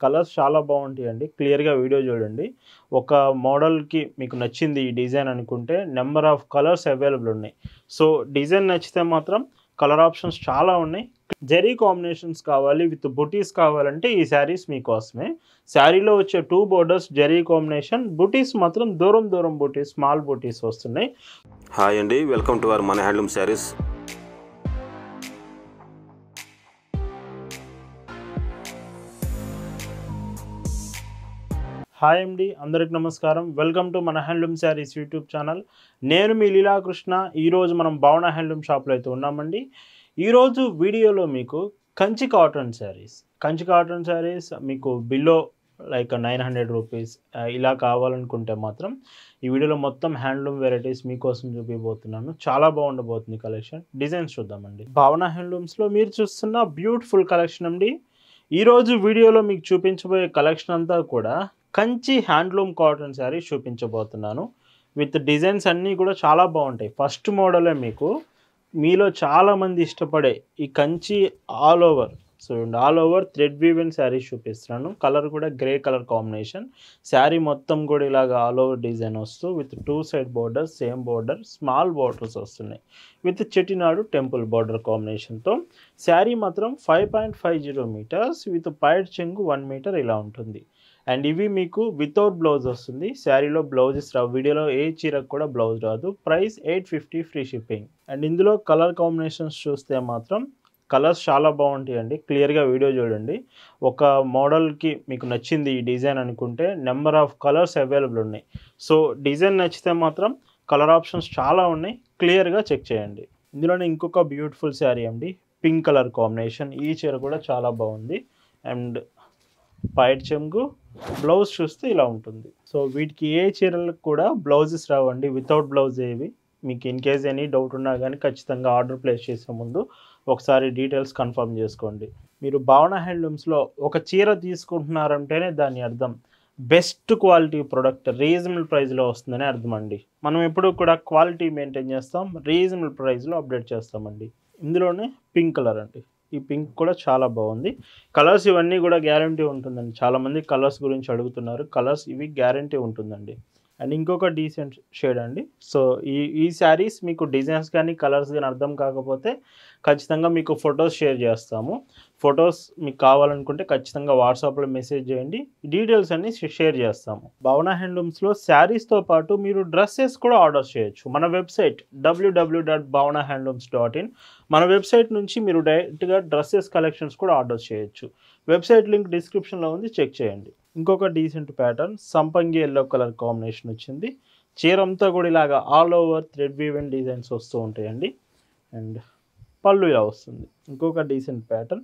Colours చాలా బాగుంటాయండి. క్లియర్‌గా వీడియో చూడండి. ఒక మోడల్‌కి మీకు నచ్చింది ఈ డిజైన్ అనుకుంటే నంబర్ ఆఫ్ కలర్స్ అవైలబుల్ ఉన్నాయి. సో, డిజైన్ నచ్చితే మాత్రం కలర్ ఆప్షన్స్ చాలా ఉన్నాయి. జెరీ కాంబినేషన్స్ కావాలి విత్ బుటీస్ కావాలంటే ఈ శారీస్ మీకోసమే. శారీలో వచ్చే 2 బోర్డర్స్ జెరీ కాంబినేషన్, బుటీస్ మాత్రం దూరం దూరం బుటీస్, స్మాల్ బుటీస్ వస్తున్నాయి. హాయ్ అండి, వెల్కమ్ టు అవర్ మన హ్యాండ్లూమ్ శారీస్. హాయ్ అండి, అందరికి నమస్కారం. వెల్కమ్ టు మన హ్యాండ్లూమ్ శారీస్ యూట్యూబ్ ఛానల్. నేను మీ లీలాకృష్ణ. ఈరోజు మనం భావన హ్యాండ్లూమ్ షాప్లో అయితే ఉన్నామండి. ఈరోజు వీడియోలో మీకు కంచి కాటన్ శారీస్ మీకు బిలో లైక్ 900 రూపీస్ ఇలా కావాలనుకుంటే మాత్రం ఈ వీడియోలో మొత్తం హ్యాండ్లూమ్ వెరైటీస్ మీకోసం చూపించబోతున్నాను. చాలా బాగుండబోతుంది కలెక్షన్. డిజైన్స్ చూద్దామండి. భావన హ్యాండ్లూమ్స్లో మీరు చూస్తున్న బ్యూటిఫుల్ కలెక్షన్ అండి. ఈరోజు వీడియోలో మీకు చూపించబోయే కలెక్షన్ అంతా కూడా కంచి హ్యాండ్లూమ్ కాటన్ శారీస్ చూపించబోతున్నాను. విత్ డిజైన్స్ అన్నీ కూడా చాలా బాగుంటాయి. ఫస్ట్ మోడలే మీకు మీలో చాలామంది ఇష్టపడే ఈ Kanchi all over thread woven saris చూపిస్తున్నాను. కలర్ కూడా గ్రే కలర్ కాంబినేషన్. శారీ మొత్తం కూడా ఇలాగ ఆల్ ఓవర్ డిజైన్ వస్తూ with 2 side borders, same border, small borders వస్తున్నాయి. విత్ చెట్టినాడు టెంపుల్ బోర్డర్ కాంబినేషన్తో శారీ మాత్రం 5.50 మీటర్స్ విత్ పైడ్ చెంగు 1 మీటర్ ఇలా ఉంటుంది. అండ్ ఇవి మీకు వితౌట్ బ్లౌజ్ వస్తుంది. శారీలో బ్లౌజెస్ రావు. వీడియోలో ఏ చీరకు కూడా బ్లౌజ్ రాదు. Price 850 free shipping. అండ్ ఇందులో కలర్ కాంబినేషన్స్ చూస్తే మాత్రం కలర్స్ చాలా బాగుంటాయండి. క్లియర్గా వీడియో చూడండి. ఒక మోడల్కి మీకు నచ్చింది ఈ డిజైన్ అనుకుంటే నెంబర్ ఆఫ్ కలర్స్ అవైలబుల్ ఉన్నాయి. సో, డిజైన్ నచ్చితే మాత్రం కలర్ ఆప్షన్స్ చాలా ఉన్నాయి. క్లియర్గా చెక్ చేయండి. ఇందులోనే ఇంకొక బ్యూటిఫుల్ శారీ అండి. Pink colour combination. ఈ చీర కూడా చాలా బాగుంది. అండ్ పైడ్ చెంగు, బ్లౌజ్ చూస్తే ఇలా ఉంటుంది. సో, వీటికి ఏ చీరలకు కూడా బ్లౌజెస్ రావండి. వితౌట్ బ్లౌజ్ ఏవి. మీకు ఇన్ కేస్ ఎనీ డౌట్ ఉన్నా కానీ ఖచ్చితంగా ఆర్డర్ ప్లేస్ చేసే ముందు ఒకసారి డీటెయిల్స్ కన్ఫర్మ్ చేసుకోండి. మీరు భావన హ్యాండ్లూమ్స్లో ఒక చీర తీసుకుంటున్నారంటేనే దాని అర్థం బెస్ట్ క్వాలిటీ ప్రోడక్ట్ రీజనబుల్ ప్రైస్లో వస్తుందని అర్థం అండి. మనం ఎప్పుడు కూడా క్వాలిటీ మెయింటైన్ చేస్తాం, రీజనబుల్ ప్రైస్లో అప్డేట్ చేస్తామండి. ఇందులోనే పింక్ కలర్ అండి. ఈ పింక్ కూడా చాలా బాగుంది. కలర్స్ ఇవన్నీ కూడా గ్యారంటీ ఉంటుందండి. చాలామంది కలర్స్ గురించి అడుగుతున్నారు. కలర్స్ ఇవి గ్యారంటీ ఉంటుందండి. అండ్ ఇంకొక డీసెంట్ షేడ్ అండి. సో, ఈ శారీస్ మీకు డిజైన్స్ కానీ కలర్స్ కానీ అర్థం కాకపోతే ఖచ్చితంగా మీకు ఫొటోస్ షేర్ చేస్తాము. ఫొటోస్ మీకు కావాలనుకుంటే ఖచ్చితంగా వాట్సాప్లో మెసేజ్ చేయండి. డీటెయిల్స్ అన్ని షేర్ చేస్తాము. భావన హ్యాండ్లూమ్స్లో శారీస్తో పాటు మీరు డ్రెస్సెస్ కూడా ఆర్డర్ చేయొచ్చు. మన వెబ్సైట్ www.bhavanahandlooms.in. మన వెబ్సైట్ నుంచి మీరు డైరెక్ట్గా డ్రెస్సెస్ కలెక్షన్స్ కూడా ఆర్డర్ చేయొచ్చు. వెబ్సైట్ లింక్ డిస్క్రిప్షన్లో ఉంది, చెక్ చేయండి. ఇంకొక డీసెంట్ ప్యాటర్న్ సంపంగి ఎల్లో కలర్ కాంబినేషన్ వచ్చింది. చీర అంతా కూడా ఇలాగా all over thread woven designs వస్తూ ఉంటాయండి. అండ్ పళ్ళు ఇలా వస్తుంది. ఇంకొక డీసెంట్ ప్యాటర్న్.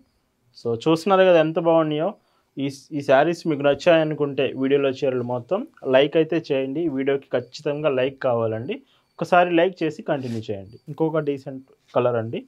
సో, చూస్తున్నారు కదా ఎంత బాగున్నాయో. ఈ శారీస్ మీకు నచ్చాయనుకుంటే వీడియోలో చీరలు మొత్తం లైక్ అయితే చేయండి. వీడియోకి ఖచ్చితంగా లైక్ కావాలండి. ఒకసారి లైక్ చేసి కంటిన్యూ చేయండి. ఇంకొక డీసెంట్ కలర్ అండి.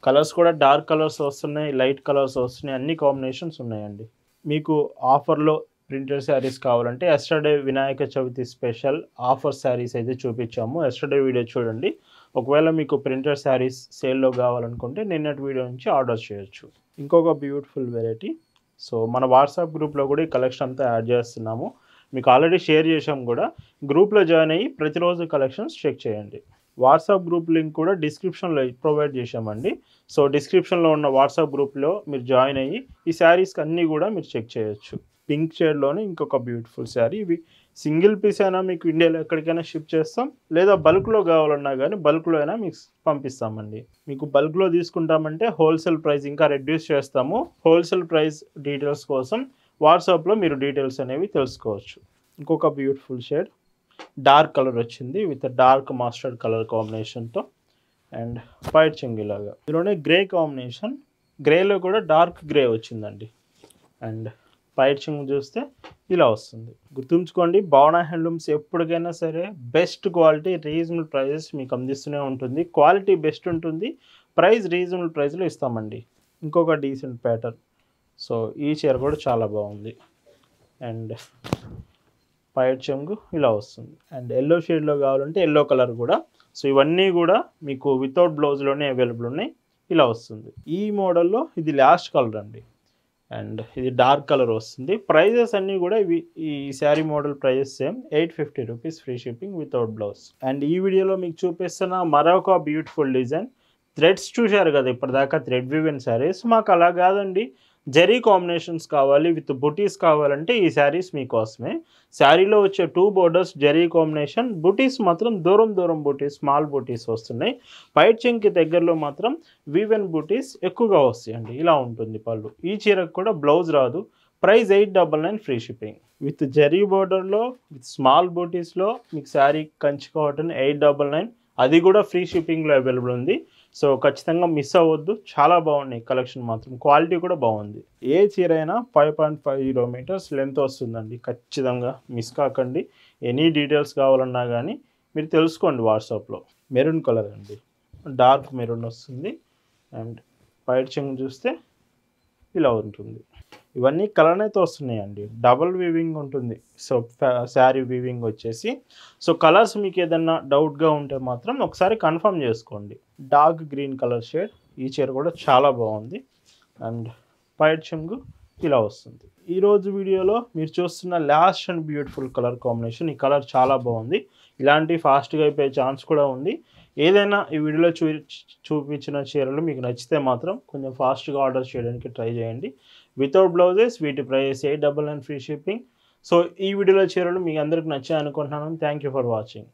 కలర్స్ కూడా డార్క్ కలర్స్ వస్తున్నాయి, లైట్ కలర్స్ వస్తున్నాయి, అన్ని కాంబినేషన్స్ ఉన్నాయండి. మీకు ఆఫర్లో ప్రింటెడ్ శారీస్ కావాలంటే yesterday Vinayaka Chavithi special offer saris అయితే చూపించాము. ఎస్టర్డే వీడియో చూడండి. ఒకవేళ మీకు ప్రింటెడ్ శారీస్ సేల్లో కావాలనుకుంటే నిన్నటి వీడియో నుంచి ఆర్డర్ చేయొచ్చు. ఇంకొక బ్యూటిఫుల్ వెరైటీ. సో, మన వాట్సాప్ గ్రూప్లో కూడా ఈ కలెక్షన్ అంతా యాడ్ చేస్తున్నాము. మీకు ఆల్రెడీ షేర్ చేసాం కూడా. గ్రూప్లో జాయిన్ అయ్యి ప్రతిరోజు కలెక్షన్స్ చెక్ చేయండి. వాట్సాప్ గ్రూప్ లింక్ కూడా డిస్క్రిప్షన్లో ప్రొవైడ్ చేసామండి. సో, డిస్క్రిప్షన్లో ఉన్న వాట్సాప్ గ్రూప్లో మీరు జాయిన్ అయ్యి ఈ శారీస్కి అన్నీ కూడా మీరు చెక్ చేయొచ్చు. పింక్ షేడ్లోనే ఇంకొక బ్యూటిఫుల్ శారీ. ఇవి సింగిల్ పీస్ అయినా మీకు ఇండియాలో ఎక్కడికైనా షిప్ చేస్తాం, లేదా బల్క్లో కావాలన్నా కానీ బల్క్లో అయినా మీకు పంపిస్తామండి. మీకు బల్క్లో తీసుకుంటామంటే హోల్సేల్ ప్రైస్ ఇంకా రెడ్యూస్ చేస్తాము. హోల్సేల్ ప్రైస్ డీటెయిల్స్ కోసం వాట్సాప్లో మీరు డీటెయిల్స్ అనేవి తెలుసుకోవచ్చు. ఇంకొక బ్యూటిఫుల్ షేడ్ డార్క్ కలర్ వచ్చింది విత్ డార్క్ మస్టర్డ్ కలర్ కాంబినేషన్తో. అండ్ పైడ్ చెంగిలాగా ఇందులోనే గ్రే కాంబినేషన్. గ్రేలో కూడా డార్క్ గ్రే వచ్చిందండి. అండ్ పైడ్ చెంగు చూస్తే ఇలా వస్తుంది. గుర్తుంచుకోండి, భావన హ్యాండ్లూమ్స్ ఎప్పటికైనా సరే బెస్ట్ క్వాలిటీ రీజనబుల్ ప్రైజెస్ మీకు అందిస్తూనే ఉంటుంది. క్వాలిటీ బెస్ట్ ఉంటుంది, ప్రైస్ రీజనబుల్ ప్రైస్లో ఇస్తామండి. ఇంకొక డీసెంట్ ప్యాటర్న్. సో, ఈ చీర కూడా చాలా బాగుంది. అండ్ పైడ్ చెంగు ఇలా వస్తుంది. అండ్ ఎల్లో షేడ్లో కావాలంటే ఎల్లో కలర్ కూడా. సో, ఇవన్నీ కూడా మీకు వితౌట్ బ్లౌజ్లోనే అవైలబుల్ ఉన్నాయి. ఇలా వస్తుంది. ఈ మోడల్లో ఇది లాస్ట్ కలర్ అండి. అండ్ ఇది డార్క్ కలర్ వస్తుంది. ప్రైజెస్ అన్నీ కూడా ఈ sari model prices same 850 rupees free shipping without blouse. And ఈ వీడియోలో మీకు చూపిస్తున్న మరొక బ్యూటిఫుల్ డిజైన్. థ్రెడ్స్ చూశారు కదా ఇప్పటిదాకా, థ్రెడ్ వివెన్ శారీస్. మాకు అలా కాదండి, జరీ కాంబినేషన్స్ కావాలి విత్ బుటీస్ కావాలంటే ఈ శారీస్ మీకోసమే. శారీలో వచ్చే 2 బోర్డర్స్ జరీ కాంబినేషన్, బుటీస్ మాత్రం దూరం దూరం బుటీస్, స్మాల్ బుటీస్ వస్తున్నాయి. పైట్ చెంకి దగ్గరలో మాత్రం వివెన్ బుటీస్ ఎక్కువగా వస్తాయండి. ఇలా ఉంటుంది పళ్ళు. ఈ చీరకు కూడా బ్లౌజ్ రాదు. Price 899 free shipping. With zari బోర్డర్లో విత్ స్మాల్ బుటీస్లో మీకు శారీ కంచి కాటన్ 899, అది కూడా ఫ్రీ షిప్పింగ్లో అవైలబుల్ ఉంది. సో ఖచ్చితంగా మిస్ అవ్వద్దు. చాలా బాగున్నాయి కలెక్షన్, మాత్రం క్వాలిటీ కూడా బాగుంది. ఏ చీర అయినా 5.50 మీటర్స్ లెంత్ వస్తుందండి. ఖచ్చితంగా మిస్ కాకండి. ఎనీ డీటెయిల్స్ కావాలన్నా కానీ మీరు తెలుసుకోండి వాట్సాప్లో. మెరూన్ కలర్ అండి, డార్క్ మెరూన్ వస్తుంది. అండ్ పైట్ చెంగు చూస్తే ఇలా ఉంటుంది. ఇవన్నీ కలర్నైతే వస్తున్నాయండి. డబుల్ వీవింగ్ ఉంటుంది. సో శారీ వీవింగ్ వచ్చేసి. సో కలర్స్ మీకు ఏదన్నా డౌట్గా ఉంటే మాత్రం ఒకసారి కన్ఫర్మ్ చేసుకోండి. Dark green colour shade. ఈ చీర కూడా చాలా బాగుంది. అండ్ పైట్ చెంగు ఇలా వస్తుంది. ఈరోజు వీడియోలో మీరు చూస్తున్న last and beautiful colour combination. ఈ కలర్ చాలా బాగుంది. ఇలాంటి ఫాస్ట్గా అయిపోయే ఛాన్స్ కూడా ఉంది. ఏదైనా ఈ వీడియోలో చూపించిన చీరలు మీకు నచ్చితే మాత్రం కొంచెం ఫాస్ట్గా ఆర్డర్ చేయడానికి ట్రై చేయండి. Without blouses. వీటి ప్రైస్ 899 ఫ్రీ షిప్పింగ్. సో ఈ వీడియోలో చీరలు మీకు అందరికి నచ్చాయి అనుకుంటున్నాను. Thank you for watching.